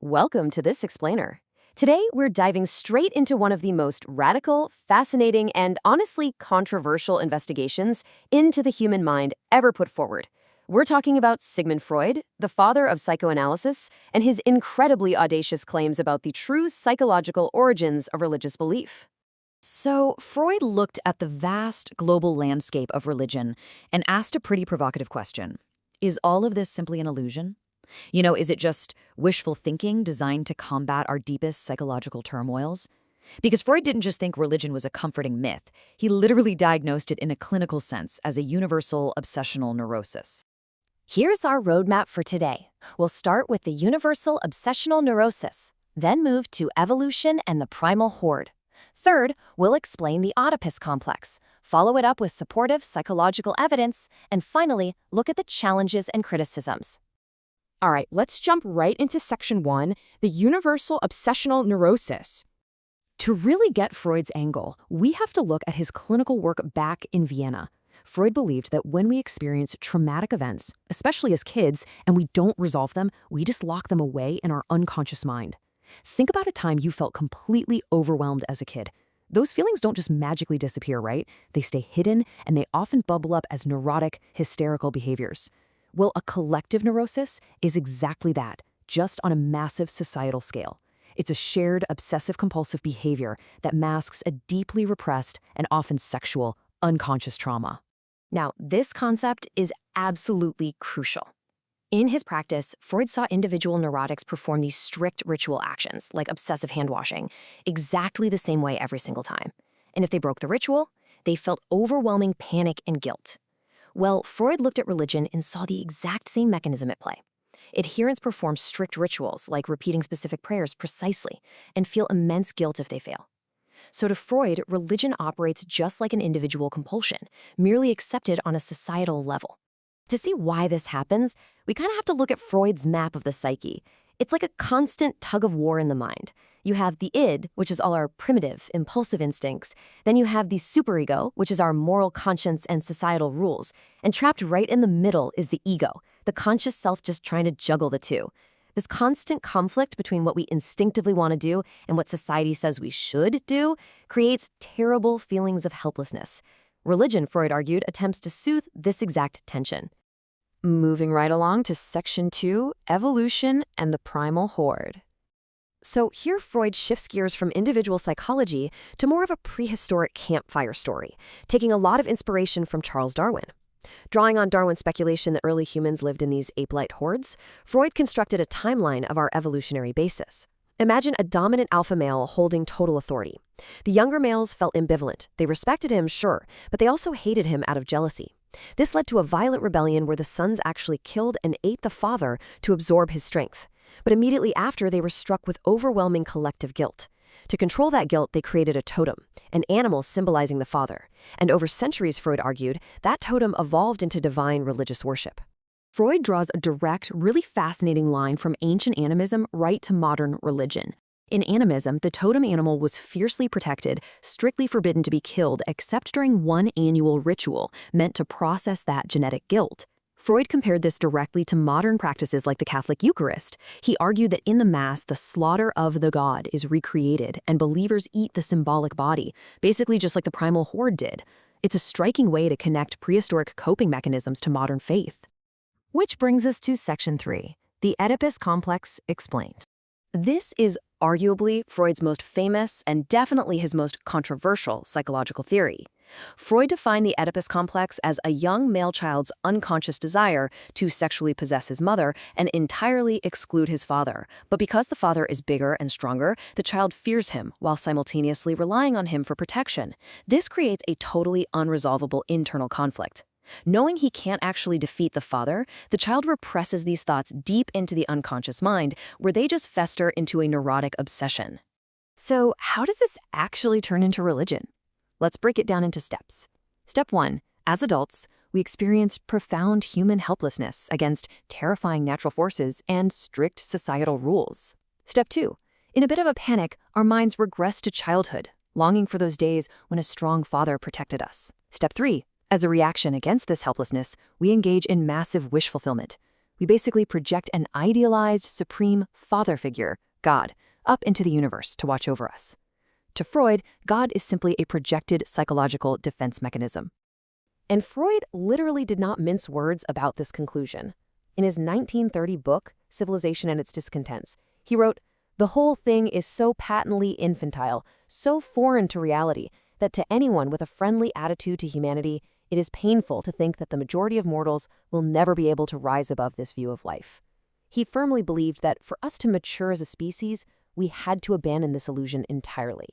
Welcome to this explainer. Today, we're diving straight into one of the most radical, fascinating, and honestly controversial investigations into the human mind ever put forward. We're talking about Sigmund Freud, the father of psychoanalysis, and his incredibly audacious claims about the true psychological origins of religious belief. So, Freud looked at the vast global landscape of religion and asked a pretty provocative question. Is all of this simply an illusion? Is it just wishful thinking designed to combat our deepest psychological turmoils? Because Freud didn't just think religion was a comforting myth. He literally diagnosed it in a clinical sense as a universal obsessional neurosis. Here's our roadmap for today. We'll start with the universal obsessional neurosis, then move to evolution and the primal horde. Third, we'll explain the Oedipus complex, follow it up with supportive psychological evidence, and finally, look at the challenges and criticisms. All right, let's jump right into section 1, the universal obsessional neurosis. To really get Freud's angle, we have to look at his clinical work back in Vienna. Freud believed that when we experience traumatic events, especially as kids, and we don't resolve them, we just lock them away in our unconscious mind. Think about a time you felt completely overwhelmed as a kid. Those feelings don't just magically disappear, right? They stay hidden, and they often bubble up as neurotic, hysterical behaviors. Well, a collective neurosis is exactly that, just on a massive societal scale. It's a shared obsessive-compulsive behavior that masks a deeply repressed and often sexual, unconscious trauma. Now, this concept is absolutely crucial. In his practice, Freud saw individual neurotics perform these strict ritual actions, like obsessive hand-washing, exactly the same way every single time. And if they broke the ritual, they felt overwhelming panic and guilt. Well, Freud looked at religion and saw the exact same mechanism at play. Adherents perform strict rituals, like repeating specific prayers precisely, and feel immense guilt if they fail. So to Freud, religion operates just like an individual compulsion, merely accepted on a societal level. To see why this happens, we kind of have to look at Freud's map of the psyche. It's like a constant tug of war in the mind. You have the id, which is all our primitive, impulsive instincts. Then you have the superego, which is our moral conscience and societal rules. And trapped right in the middle is the ego, the conscious self just trying to juggle the two. This constant conflict between what we instinctively want to do and what society says we should do creates terrible feelings of helplessness. Religion, Freud argued, attempts to soothe this exact tension. Moving right along to section 2, evolution and the primal horde. So here Freud shifts gears from individual psychology to more of a prehistoric campfire story, taking a lot of inspiration from Charles Darwin. Drawing on Darwin's speculation that early humans lived in these ape-like hordes, Freud constructed a timeline of our evolutionary basis. Imagine a dominant alpha male holding total authority. The younger males felt ambivalent. They respected him, sure, but they also hated him out of jealousy. This led to a violent rebellion where the sons actually killed and ate the father to absorb his strength. But immediately after, they were struck with overwhelming collective guilt. To control that guilt, they created a totem, an animal symbolizing the father. And over centuries, Freud argued, that totem evolved into divine religious worship. Freud draws a direct, really fascinating line from ancient animism right to modern religion. In animism, the totem animal was fiercely protected, strictly forbidden to be killed except during one annual ritual meant to process that genetic guilt. Freud compared this directly to modern practices like the Catholic Eucharist. He argued that in the Mass, the slaughter of the god is recreated and believers eat the symbolic body, basically just like the primal horde did. It's a striking way to connect prehistoric coping mechanisms to modern faith. Which brings us to section 3, the Oedipus complex explained. This is arguably Freud's most famous and definitely his most controversial psychological theory. Freud defined the Oedipus complex as a young male child's unconscious desire to sexually possess his mother and entirely exclude his father. But because the father is bigger and stronger, the child fears him while simultaneously relying on him for protection. This creates a totally unresolvable internal conflict. Knowing he can't actually defeat the father, the child represses these thoughts deep into the unconscious mind, where they just fester into a neurotic obsession. So, how does this actually turn into religion? Let's break it down into steps. Step 1. As adults, we experience profound human helplessness against terrifying natural forces and strict societal rules. Step 2. In a bit of a panic, our minds regress to childhood, longing for those days when a strong father protected us. Step 3. As a reaction against this helplessness, we engage in massive wish fulfillment. We basically project an idealized, supreme father figure, God, up into the universe to watch over us. To Freud, God is simply a projected psychological defense mechanism. And Freud literally did not mince words about this conclusion. In his 1930 book, Civilization and Its Discontents, he wrote, "The whole thing is so patently infantile, so foreign to reality, that to anyone with a friendly attitude to humanity, it is painful to think that the majority of mortals will never be able to rise above this view of life." He firmly believed that for us to mature as a species, we had to abandon this illusion entirely.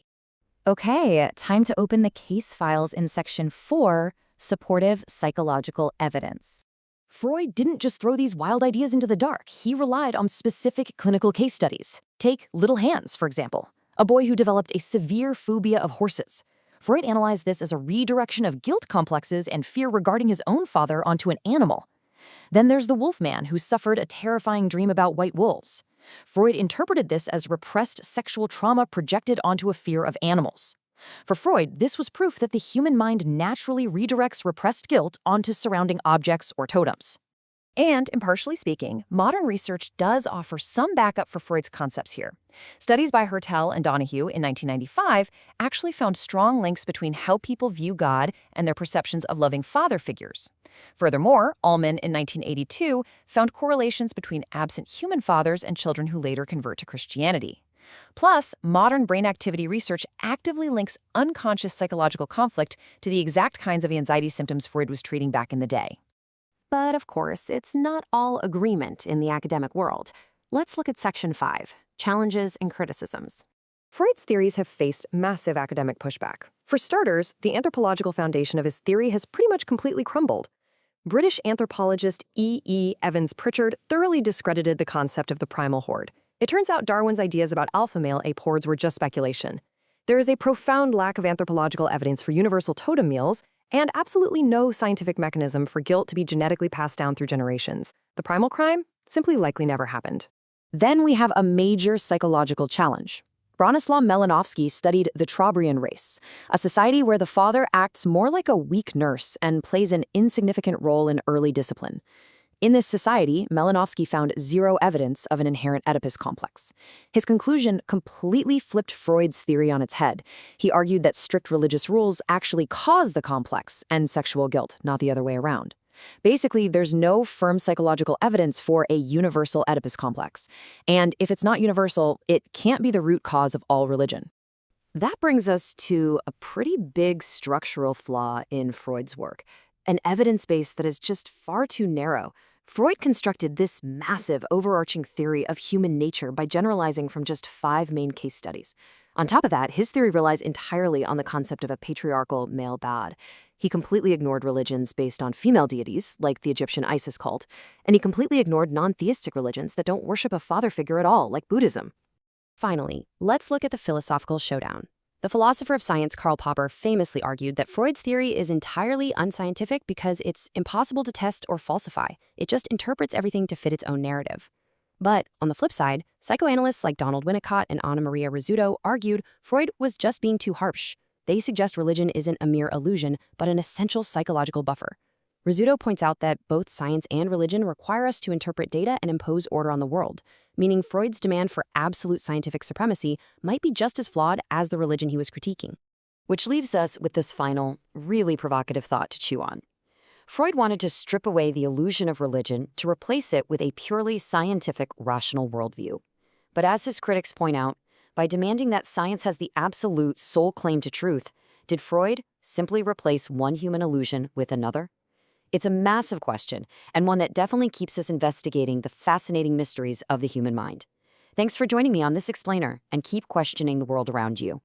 Okay, time to open the case files in Section 4, Supportive Psychological Evidence. Freud didn't just throw these wild ideas into the dark. He relied on specific clinical case studies. Take Little Hans, for example, a boy who developed a severe phobia of horses. Freud analyzed this as a redirection of guilt complexes and fear regarding his own father onto an animal. Then there's the wolfman who suffered a terrifying dream about white wolves. Freud interpreted this as repressed sexual trauma projected onto a fear of animals. For Freud, this was proof that the human mind naturally redirects repressed guilt onto surrounding objects or totems. And, impartially speaking, modern research does offer some backup for Freud's concepts here. Studies by Hertel and Donahue in 1995 actually found strong links between how people view God and their perceptions of loving father figures. Furthermore, Ullman in 1982 found correlations between absent human fathers and children who later convert to Christianity. Plus, modern brain activity research actively links unconscious psychological conflict to the exact kinds of anxiety symptoms Freud was treating back in the day. But of course, it's not all agreement in the academic world. Let's look at Section 5, Challenges and Criticisms. Freud's theories have faced massive academic pushback. For starters, the anthropological foundation of his theory has pretty much completely crumbled. British anthropologist E. Evans Pritchard thoroughly discredited the concept of the primal horde. It turns out Darwin's ideas about alpha male ape hordes were just speculation. There is a profound lack of anthropological evidence for universal totem meals, and absolutely no scientific mechanism for guilt to be genetically passed down through generations. The primal crime simply likely never happened. Then we have a major psychological challenge. Bronislaw Melanovsky studied the Trobriand race, a society where the father acts more like a weak nurse and plays an insignificant role in early discipline. In this society, Melanovsky found zero evidence of an inherent Oedipus complex. His conclusion completely flipped Freud's theory on its head. He argued that strict religious rules actually cause the complex and sexual guilt, not the other way around. Basically, there's no firm psychological evidence for a universal Oedipus complex. And if it's not universal, it can't be the root cause of all religion. That brings us to a pretty big structural flaw in Freud's work, an evidence base that is just far too narrow. Freud constructed this massive, overarching theory of human nature by generalizing from just 5 main case studies. On top of that, his theory relies entirely on the concept of a patriarchal male bad. He completely ignored religions based on female deities, like the Egyptian Isis cult, and he completely ignored non-theistic religions that don't worship a father figure at all, like Buddhism. Finally, let's look at the philosophical showdown. The philosopher of science Karl Popper famously argued that Freud's theory is entirely unscientific because it's impossible to test or falsify. It just interprets everything to fit its own narrative. But on the flip side, psychoanalysts like Donald Winnicott and Anna Maria Rizzuto argued Freud was just being too harsh. They suggest religion isn't a mere illusion, but an essential psychological buffer. Rizzuto points out that both science and religion require us to interpret data and impose order on the world, meaning Freud's demand for absolute scientific supremacy might be just as flawed as the religion he was critiquing. Which leaves us with this final, really provocative thought to chew on. Freud wanted to strip away the illusion of religion to replace it with a purely scientific, rational worldview. But as his critics point out, by demanding that science has the absolute sole claim to truth, did Freud simply replace one human illusion with another? It's a massive question, and one that definitely keeps us investigating the fascinating mysteries of the human mind. Thanks for joining me on this explainer, and keep questioning the world around you.